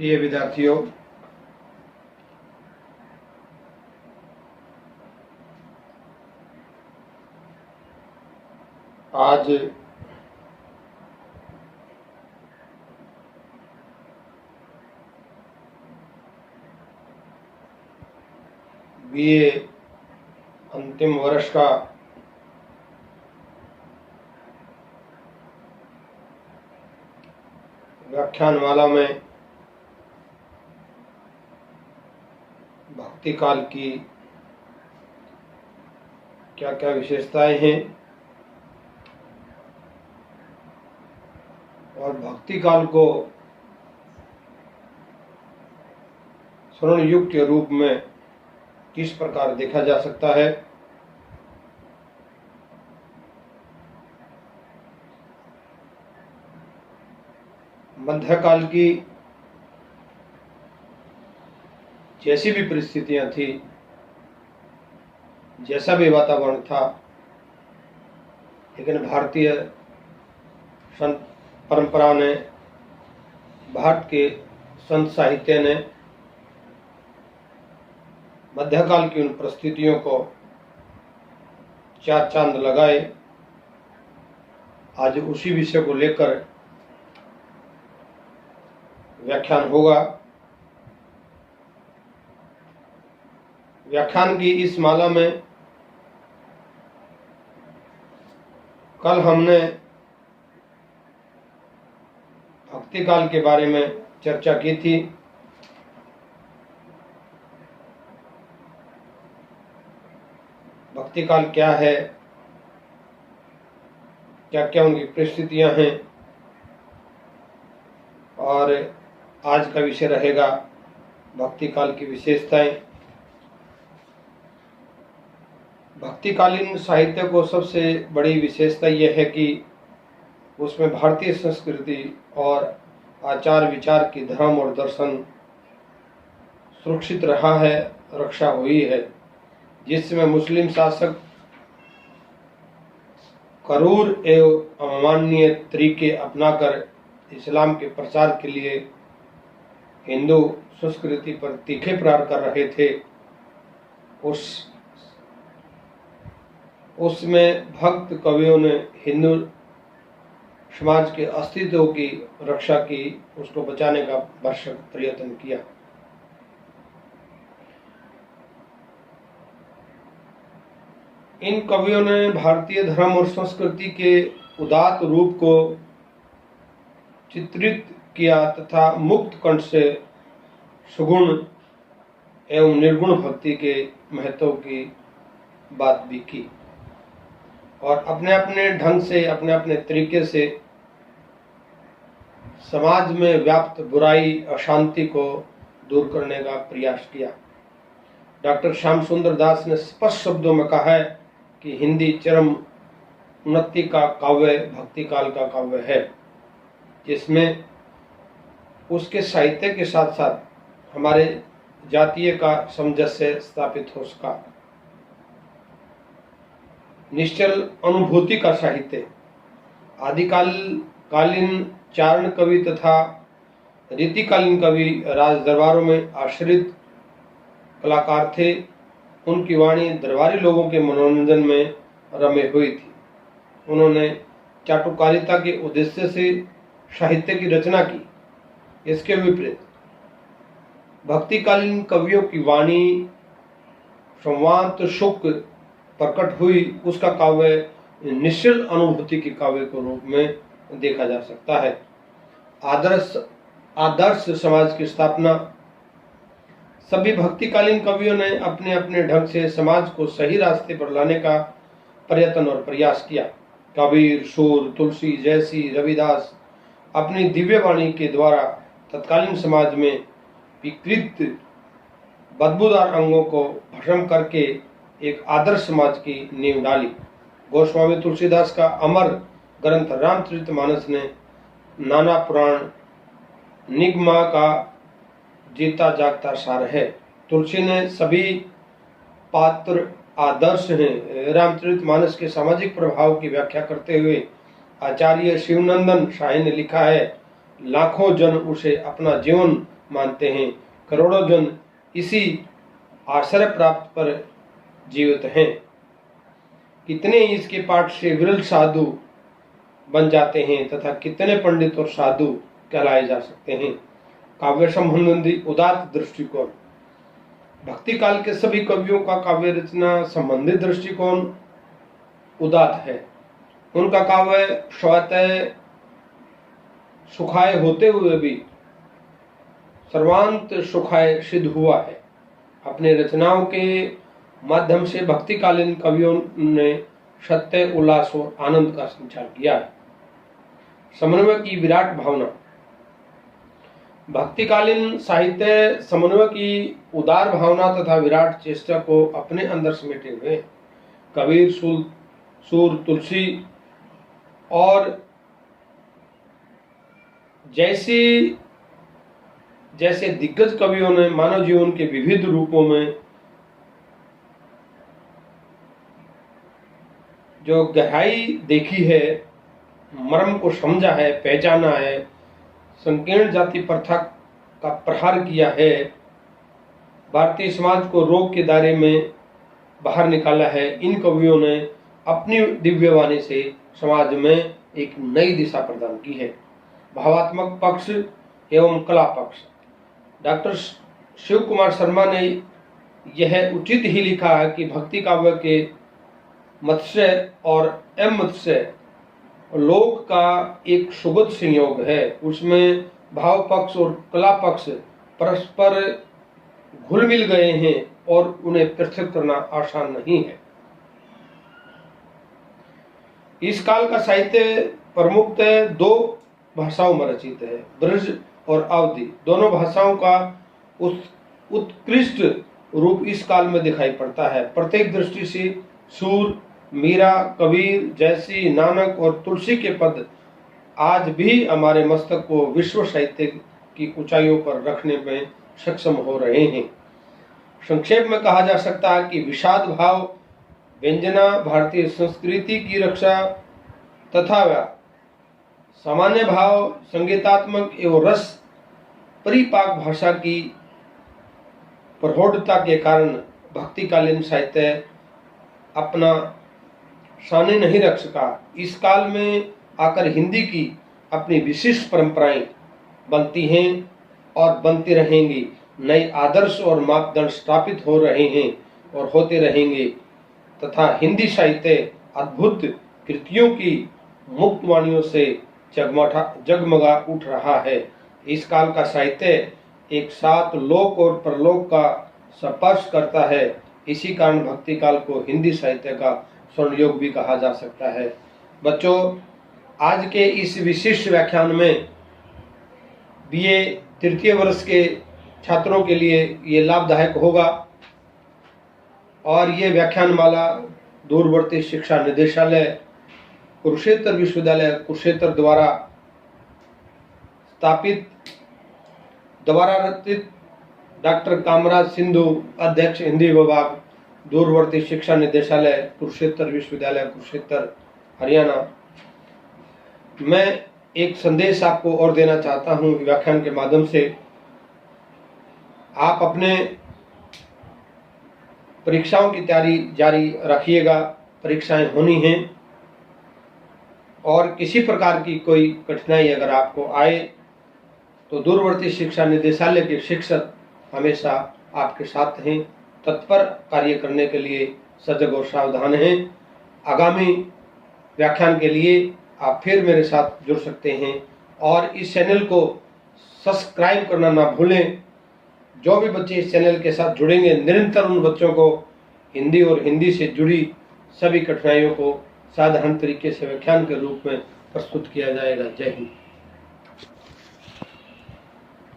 प्रिय विद्यार्थियों, आज बीए अंतिम वर्ष का व्याख्यानमाला में भक्ति काल की क्या क्या विशेषताएं हैं और भक्ति काल को स्वर्ण युग के रूप में किस प्रकार देखा जा सकता है, मध्यकाल की जैसी भी परिस्थितियां थी, जैसा भी वातावरण था, लेकिन भारतीय संत परंपरा ने, भारत के संत साहित्य ने मध्यकाल की उन परिस्थितियों को चार चांद लगाए। आज उसी विषय को लेकर व्याख्यान होगा। व्याख्यान की इस माला में कल हमने भक्ति काल के बारे में चर्चा की थी। भक्ति काल क्या है, क्या क्या उनकी परिस्थितियां हैं, और आज का विषय रहेगा भक्ति काल की विशेषताएं। भक्तिकालीन साहित्य को सबसे बड़ी विशेषता यह है कि उसमें भारतीय संस्कृति और आचार विचार की धर्म और दर्शन सुरक्षित रहा है, रक्षा हुई है, जिसमें मुस्लिम शासक क्रूर एवं अमानवीय तरीके अपनाकर इस्लाम के प्रचार के लिए हिंदू संस्कृति पर तीखे प्रहार कर रहे थे। उसमें भक्त कवियों ने हिंदू समाज के अस्तित्व की रक्षा की, उसको बचाने का भरसक प्रयत्न किया। इन कवियों ने भारतीय धर्म और संस्कृति के उदात्त रूप को चित्रित किया तथा मुक्त कंठ से सुगुण एवं निर्गुण भक्ति के महत्व की बात भी की, और अपने अपने ढंग से, अपने अपने तरीके से समाज में व्याप्त बुराई, अशांति को दूर करने का प्रयास किया। डॉक्टर श्याम सुंदर दास ने स्पष्ट शब्दों में कहा है कि हिंदी चरम उन्नति का काव्य भक्ति काल का काव्य है, जिसमें उसके साहित्य के साथ साथ हमारे जातीय का सामंजस्य स्थापित हो सका। निश्चल अनुभूति का साहित्य, आदिकालीन चारण कवि तथा रीतिकालीन कवि राज दरबारों में आश्रित कलाकार थे। उनकी वाणी दरबारी लोगों के मनोरंजन में रमे हुई थी। उन्होंने चाटुकारिता के उद्देश्य से साहित्य की रचना की। इसके विपरीत भक्तिकालीन कवियों की वाणी संवाद सुख प्रकट हुई, उसका काव्य निश्चल अनुभूति के काव्य के रूप में देखा जा सकता है। आदर्श समाज की स्थापना, सभी भक्तिकालीन कवियों ने अपने अपने ढंग से समाज को सही रास्ते पर लाने का प्रयत्न और प्रयास किया। कबीर, सूर, तुलसी जैसी, रविदास अपनी दिव्य वाणी के द्वारा तत्कालीन समाज में विकृत बदबूदार अंगों को भस्म करके एक आदर्श समाज की नींव डाली। गोस्वामी तुलसीदास का अमर ग्रंथ रामचरितमानस ने नाना पुराण निगमा का जीता जागता सार है। तुलसी ने सभी पात्र आदर्श हैं। रामचरितमानस के सामाजिक प्रभाव की व्याख्या करते हुए आचार्य शिवनंदन शाही ने लिखा है, लाखों जन उसे अपना जीवन मानते हैं। करोड़ों जन इसी आश्रय प्राप्त पर जीवित हैं। कितने इसके पाठ से विरल साधु बन जाते हैं तथा कितने पंडित और साधु कहलाए जा सकते हैं। काव्य संबंधी उदात्त दृष्टिकोण। भक्ति काल के सभी कवियों का काव्य रचना संबंधी दृष्टिकोण उदात्त है। उनका काव्य स्वतः सुखाय होते हुए भी सर्वांत सुखाय सिद्ध हुआ है। अपने रचनाओं के माध्यम से भक्तिकालीन कवियों ने सत्य, उल्लास और आनंद का संचार किया है। समन्वय की विराट भावना। भक्तिकालीन साहित्य समन्वय की उदार भावना तथा विराट चेष्टा को अपने अंदर समेटे हुए। कबीर, सूर, तुलसी और जैसे दिग्गज कवियों ने मानव जीवन के विविध रूपों में जो गहराई देखी है, मर्म को समझा है, पहचाना है, संकीर्ण जाति प्रथा का प्रहार किया है, भारतीय समाज को रोग के दायरे में बाहर निकाला है, इन कवियों ने अपनी दिव्यवाणी से समाज में एक नई दिशा प्रदान की है। भावात्मक पक्ष एवं कला पक्ष। डॉक्टर शिव कुमार शर्मा ने यह उचित ही लिखा है कि भक्ति काव्य के मत्स्य और मत्स्य लोक का एक सुगत संयोग है। उसमें भाव पक्ष और कला पक्ष परस्पर घुल मिल गए हैं और उन्हें पृथक करना आसान नहीं है। इस काल का साहित्य प्रमुखतः दो भाषाओं में रचित है, ब्रज और अवधी। दोनों भाषाओं का उत्कृष्ट रूप इस काल में दिखाई पड़ता है। प्रत्येक दृष्टि से सूर, मीरा, कबीर जैसी, नानक और तुलसी के पद आज भी हमारे मस्तक को विश्व साहित्य की ऊंचाइयों पर रखने में सक्षम हो रहे हैं। संक्षेप में कहा जा सकता है कि विषाद भाव व्यंजना भारतीय संस्कृति की रक्षा तथा सामान्य भाव संगीतात्मक एवं रस परिपाक भाषा की प्रौढ़ता के कारण भक्तिकालीन साहित्य अपना शान नहीं रख सका। इस काल में आकर हिंदी की अपनी विशिष्ट परंपराएं बनती हैं और बनती रहेंगी। नए आदर्श और मापदंड स्थापित हो रहे हैं और होते रहेंगे तथा हिंदी साहित्य अद्भुत कृतियों की मुक्त वाणियों से जगमगा उठ रहा है। इस काल का साहित्य एक साथ लोक और परलोक का स्पर्श करता है। इसी कारण भक्ति काल को हिंदी साहित्य का स्वर्ण युग भी कहा जा सकता है। बच्चों, आज के इस विशिष्ट व्याख्यान में बीए तृतीय वर्ष के छात्रों के लिए ये लाभदायक होगा और ये व्याख्यानमाला दूरवर्ती शिक्षा निदेशालय कुरुक्षेत्र विश्वविद्यालय कुरुक्षेत्र द्वारा स्थापित द्वारा रचित डॉक्टर कामराज सिंधु अध्यक्ष हिंदी विभाग दूरवर्ती शिक्षा निदेशालय कुरुक्षेत्र विश्वविद्यालय कुरुक्षेत्र हरियाणा। मैं एक संदेश आपको और देना चाहता हूं व्याख्यान के माध्यम से। आप अपने परीक्षाओं की तैयारी जारी रखिएगा। परीक्षाएं होनी हैं और किसी प्रकार की कोई कठिनाई अगर आपको आए तो दूरवर्ती शिक्षा निदेशालय के शिक्षक हमेशा आपके साथ हैं, तत्पर कार्य करने के लिए सजग और सावधान हैं। आगामी व्याख्यान के लिए आप फिर मेरे साथ जुड़ सकते हैं और इस चैनल को सब्सक्राइब करना ना भूलें। जो भी बच्चे इस चैनल के साथ जुड़ेंगे, निरंतर उन बच्चों को हिंदी और हिंदी से जुड़ी सभी कठिनाइयों को साधारण तरीके से व्याख्यान के रूप में प्रस्तुत किया जाएगा। जय हिंद।